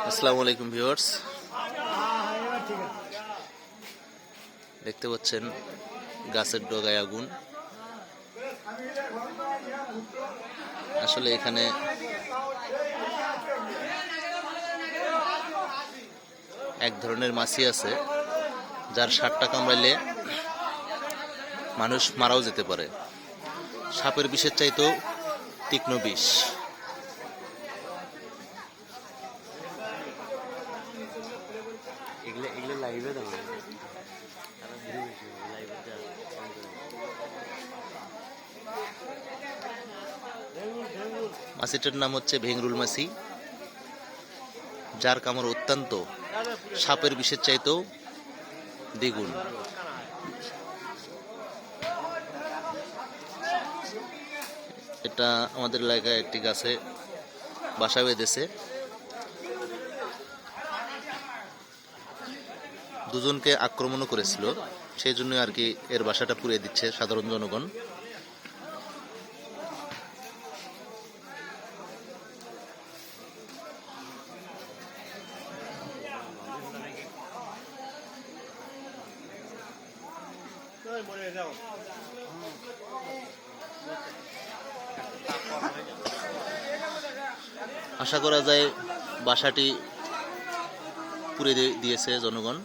আসসালামু আলাইকুম ভিউয়ার্স, দেখতে পাচ্ছেন গাছের ডগায় আগুন। আসলে এখানে এক ধরনের মাছি আছে যার সাপটা কামড়াইলে মানুষ মারাও যেতে পারে। সাপের বিষের চাইতেও তীক্ষ্ণ বিষ। মাছিটার নাম হচ্ছে ভেংরুল মাছি, যার কামড় অত্যন্ত সাপের বিষের চাইতেও দ্বিগুণ। এটা আমাদের এলাকায় একটি গাছে বাসা বেঁধেছে। দুজনকে আক্রমণও করেছিল, সেই জন্য আর কি এর বাসাটা পুড়িয়ে দিচ্ছে সাধারণ জনগণ। আশা করা যায় বাসাটি পুড়িয়ে দিয়েছে জনগণ।